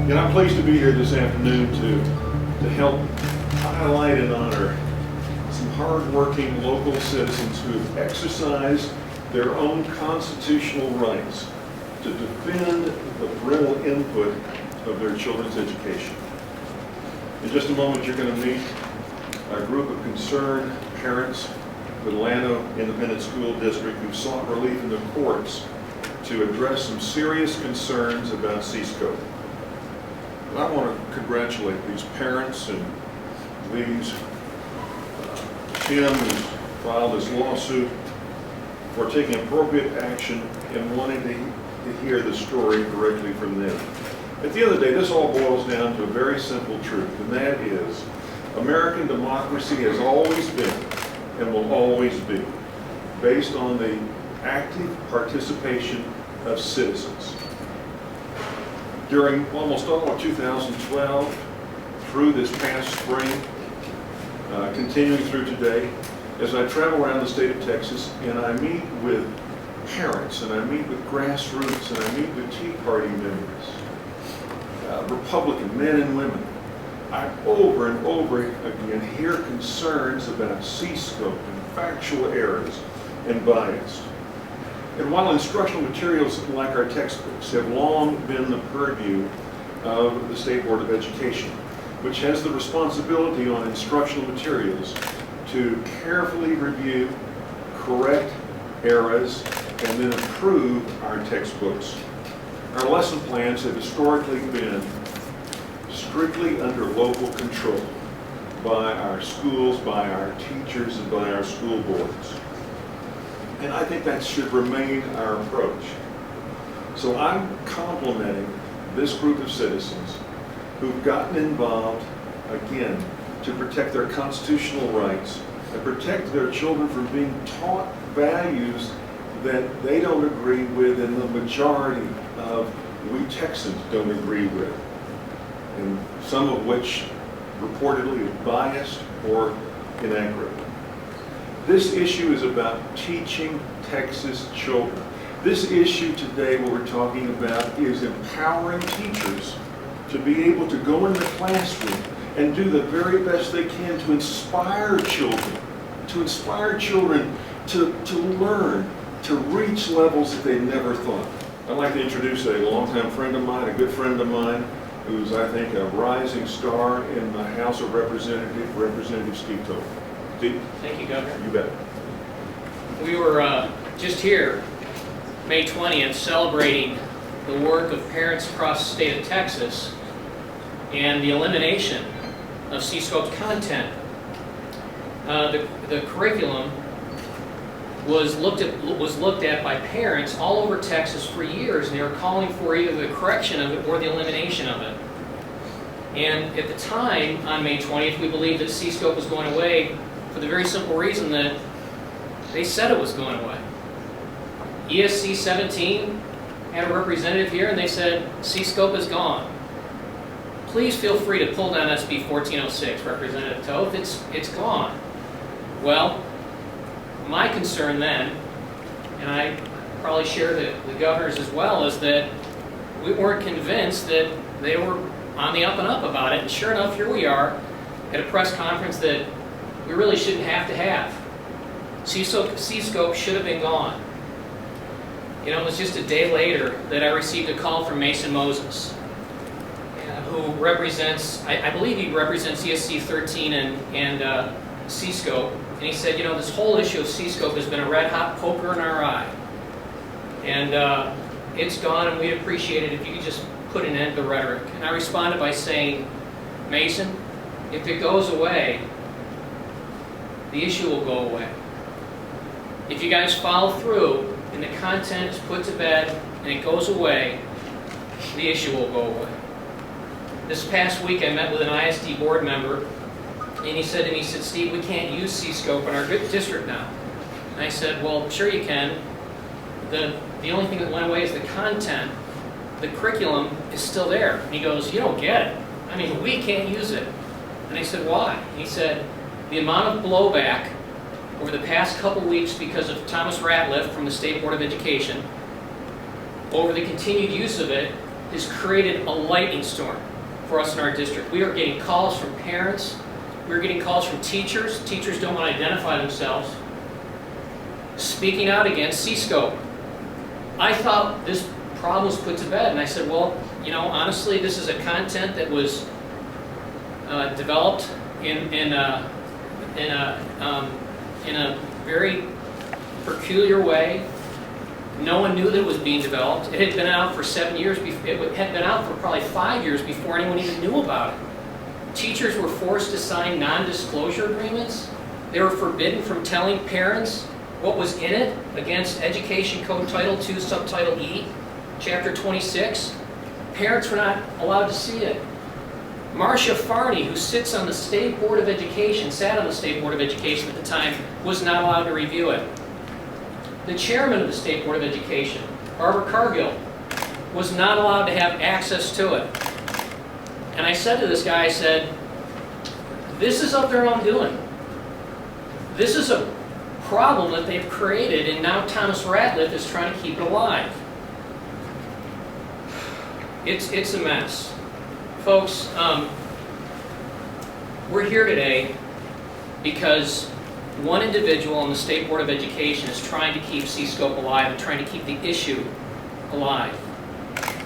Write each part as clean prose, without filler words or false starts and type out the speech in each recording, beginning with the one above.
And I'm pleased to be here this afternoon to help highlight and honor some hard-working local citizens who have exercised their own constitutional rights to defend the parental input of their children's education. In just a moment, you're going to meet a group of concerned parents with Llano Independent School District who sought relief in the courts to address some serious concerns about CSCOPE. And I want to congratulate these parents and these Tim, who's filed this lawsuit, for taking appropriate action and wanting to hear the story directly from them. At the end of the day, this all boils down to a very simple truth, and that is American democracy has always been and will always be based on the active participation of citizens. During almost all of 2012, through this past spring, continuing through today, as I travel around the state of Texas and I meet with parents and I meet with grassroots and I meet with Tea Party members, Republican men and women, I over and over again hear concerns about CSCOPE and factual errors and bias. And while instructional materials like our textbooks have long been the purview of the State Board of Education, which has the responsibility on instructional materials to carefully review, correct errors, and then approve our textbooks, our lesson plans have historically been strictly under local control by our schools, by our teachers, and by our school boards. And I think that should remain our approach. So I'm complimenting this group of citizens who've gotten involved, again, to protect their constitutional rights and protect their children from being taught values that they don't agree with and the majority of we Texans don't agree with, and some of which reportedly is biased or inaccurate. This issue is about teaching Texas children. This issue today, what we're talking about, is empowering teachers to be able to go in the classroom and do the very best they can to inspire children, to learn, to reach levels that they never thought. I'd like to introduce a longtime friend of mine, a good friend of mine, who's, I think, a rising star in the House of Representatives, Representative Steve Toth. Steve? Thank you, Governor. You bet. We were just here, May 20th, celebrating the work of parents across the state of Texas and the elimination of CSCOPE's content. The curriculum was looked at by parents all over Texas for years, and they were calling for either the correction of it or the elimination of it. And at the time, on May 20th, we believed that CSCOPE was going away for the very simple reason that they said it was going away. ESC 17 had a representative here, and they said, CSCOPE is gone. Please feel free to pull down SB 1406, Representative Toth. It's gone. Well, my concern then, and I probably share the governor's as well, is that we weren't convinced that they were on the up and up about it. And sure enough, here we are at a press conference that we really shouldn't have to have. CSCOPE should have been gone. You know, it was just a day later that I received a call from Mason Moses, who represents, I believe he represents ESC 13 and CSCOPE. And he said, you know, this whole issue of CSCOPE has been a red-hot poker in our eye. And it's gone, and we'd appreciate it if you could just put an end to the rhetoric. And I responded by saying, Mason, if it goes away, the issue will go away. If you guys follow through and the content is put to bed and it goes away, the issue will go away. This past week I met with an ISD board member, and he said to me, Steve, we can't use CSCOPE in our district now. And I said, well, sure you can. The only thing that went away is the content. The curriculum is still there. And he goes, you don't get it. I mean, we can't use it. And I said, why? And he said, the amount of blowback over the past couple weeks because of Thomas RATLIFF from the State Board of Education over the continued use of it has created a lightning storm for us in our district. We are getting calls from parents. We're getting calls from teachers. Teachers don't want to identify themselves, speaking out against CSCOPE. I thought this problem was put to bed, and I said, well, you know, honestly, this is a content that was developed in a very peculiar way. No one knew that it was being developed. It had been out for 7 years. It had been out for probably 5 years before anyone even knew about it. Teachers were forced to sign non-disclosure agreements. They were forbidden from telling parents what was in it against Education Code Title II, Subtitle E, Chapter 26. Parents were not allowed to see it. Marcia Farney, who sits on the State Board of Education, sat on the State Board of Education at the time, was not allowed to review it. The chairman of the State Board of Education, Barbara Cargill, was not allowed to have access to it. And I said to this guy, I said, this is of their own doing. This is a problem that they've created, and now Thomas Ratliff is trying to keep it alive. It's a mess. Folks, we're here today because one individual on the State Board of Education is trying to keep CSCOPE alive and trying to keep the issue alive.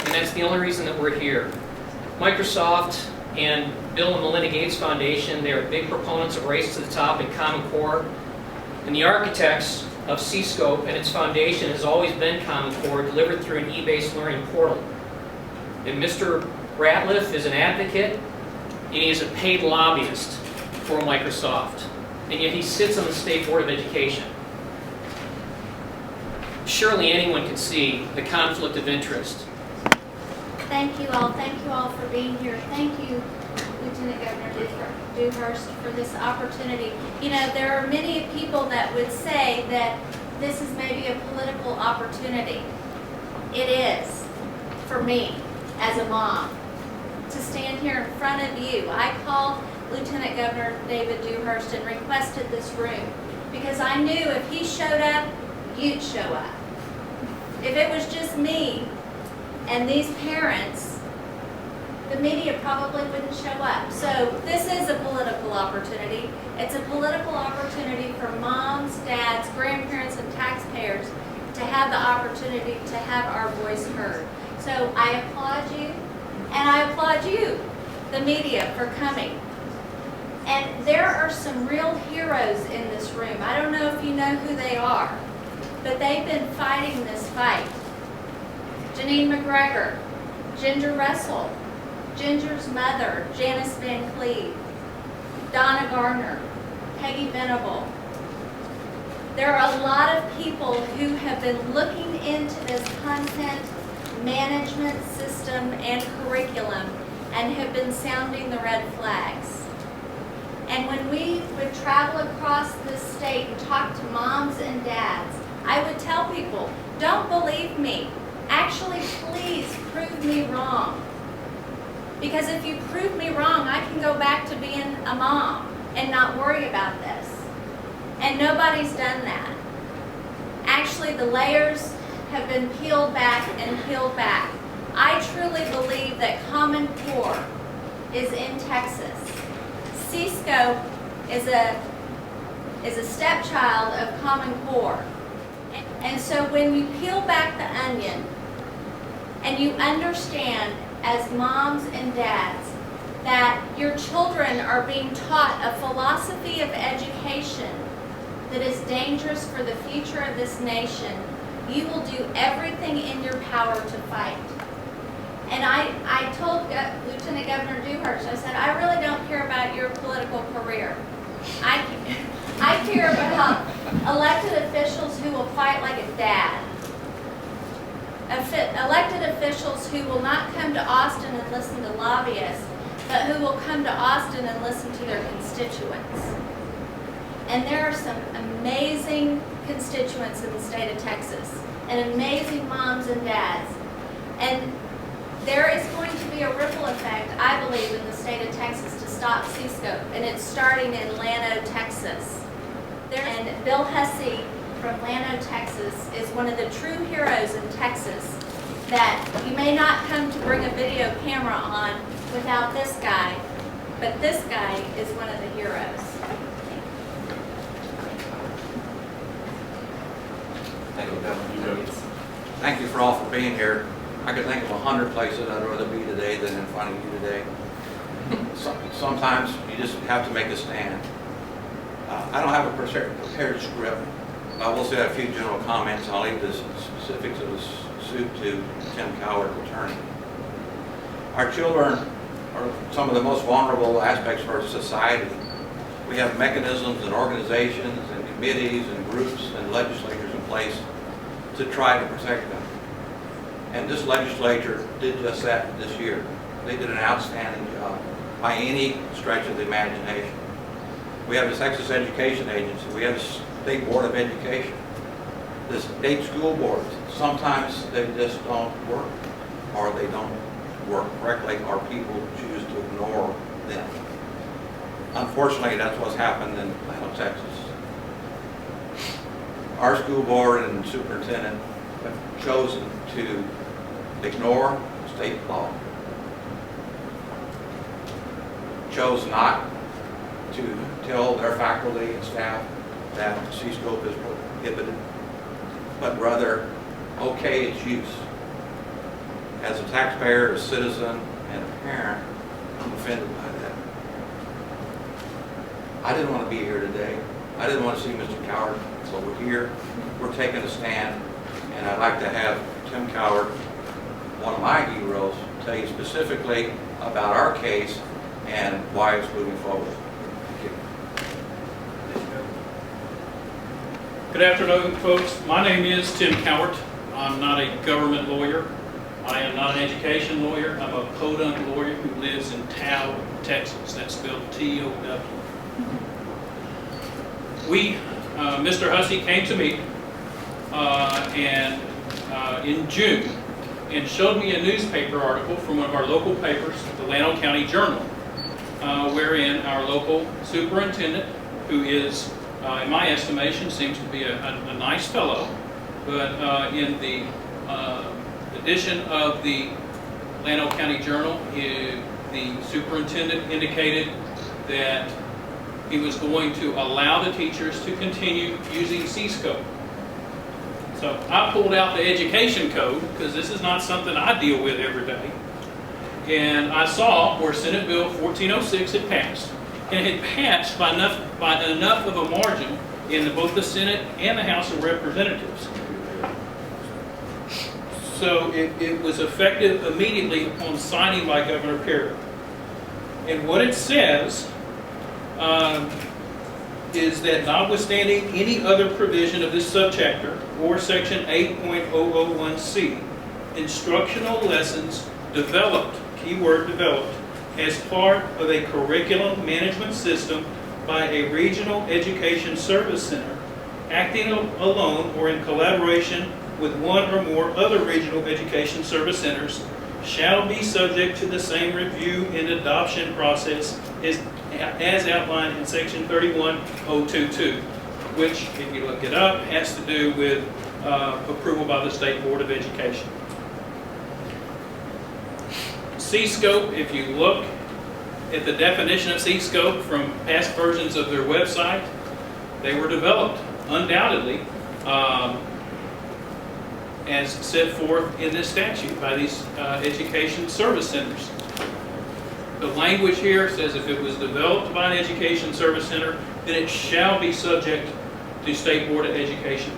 And that's the only reason that we're here. Microsoft and Bill and Melinda Gates Foundation, they are big proponents of Race to the Top and Common Core. And the architects of CSCOPE and its foundation has always been Common Core, delivered through an e-based learning portal. And Mr. Ratliff is an advocate, and he is a paid lobbyist for Microsoft. And yet he sits on the State Board of Education. Surely anyone can see the conflict of interest. Thank you all. Thank you all for being here. Thank you, Lieutenant Governor Dewhurst, for this opportunity. You know, there are many people that would say that this is maybe a political opportunity. It is, for me, as a mom, to stand here in front of you. I called Lieutenant Governor David Dewhurst and requested this room because I knew if he showed up, you'd show up. If it was just me and these parents, the media probably wouldn't show up. So this is a political opportunity. It's a political opportunity for moms, dads, grandparents, and taxpayers to have the opportunity to have our voice heard. So I applaud you, and I applaud you, the media, for coming. And there are some real heroes in this room. I don't know if you know who they are, but they've been fighting this fight. Janine McGregor, Ginger Russell, Ginger's mother, Janice Van Cleve, Donna Garner, Peggy Venable. There are a lot of people who have been looking into this content management system and curriculum and have been sounding the red flags. And when we would travel across this state and talk to moms and dads, I would tell people, don't believe me. Actually, please prove me wrong. Because if you prove me wrong, I can go back to being a mom and not worry about this. And nobody's done that. Actually, the layers have been peeled back and peeled back. I truly believe that Common Core is in Texas. CSCOPE is a stepchild of Common Core. And so when you peel back the onion and you understand as moms and dads that your children are being taught a philosophy of education that is dangerous for the future of this nation, you will do everything in your power to fight. And I told Lieutenant Governor Dewhurst, I said, I really don't care about your political career. I care about elected officials who will fight like a dad. Elected officials who will not come to Austin and listen to lobbyists, but who will come to Austin and listen to their constituents. And there are some amazing constituents in the state of Texas, and amazing moms and dads. And there is going to be a ripple effect, I believe, in the state of Texas to stop CSCOPE, and it's starting in Llano, Texas. And Bill Hussey from Llano, Texas is one of the true heroes in Texas that you may not come to bring a video camera on without this guy, but this guy is one of the heroes. Thank you, Governor. Thank you for all for being here. I could think of 100 places I'd rather be today than in front of you today. Sometimes you just have to make a stand. I don't have a prepared script. I will say a few general comments. I'll leave the specifics of the suit to Tim Cowart, attorney. Our children are some of the most vulnerable aspects of our society. We have mechanisms and organizations and committees and groups and legislatures in place to try to protect them. And this legislature did just that this year. They did an outstanding job by any stretch of the imagination. We have the Texas Education Agency. We have the State Board of Education. The state school boards, sometimes they just don't work, or they don't work correctly, or people choose to ignore them. Unfortunately, that's what's happened in Llano, Texas. Our school board and superintendent have chosen to ignore state law, chose not to tell their faculty and staff that CSCOPE is prohibited, but rather okay its use. As a taxpayer, a citizen, and a parent, I'm offended by that. I didn't want to be here today. I didn't want to see Mr. Cowart, so we're here. We're taking a stand, and I'd like to have Tim Cowart, one of my heroes, tell you specifically about our case and why it's moving forward. Thank you. Good afternoon, folks. My name is Tim Cowart. I'm not a government lawyer. I am not an education lawyer. I'm a podunk lawyer who lives in Toth, Texas. That's spelled T-O-W. Mr. Hussey came to me in June and showed me a newspaper article from one of our local papers, the Llano County Journal, wherein our local superintendent, who is, in my estimation, seems to be a nice fellow, but in the edition of the Llano County Journal, the superintendent indicated that he was going to allow the teachers to continue using CSCOPE. So I pulled out the education code, because this is not something I deal with every day. And I saw where Senate Bill 1406 had passed. And it had passed by enough of a margin in both the Senate and the House of Representatives. So it was effective immediately upon signing by Governor Perry. And what it says is that notwithstanding any other provision of this subchapter or section 8.001C, instructional lessons developed, keyword developed, as part of a curriculum management system by a regional education service center, acting alone or in collaboration with one or more other regional education service centers, shall be subject to the same review and adoption process as outlined in section 31022, which, if you look it up, has to do with approval by the State Board of Education. CSCOPE, if you look at the definition of CSCOPE from past versions of their website, they were developed undoubtedly as set forth in this statute by these education service centers. The language here says if it was developed by an education service center, then it shall be subject to State Board of Education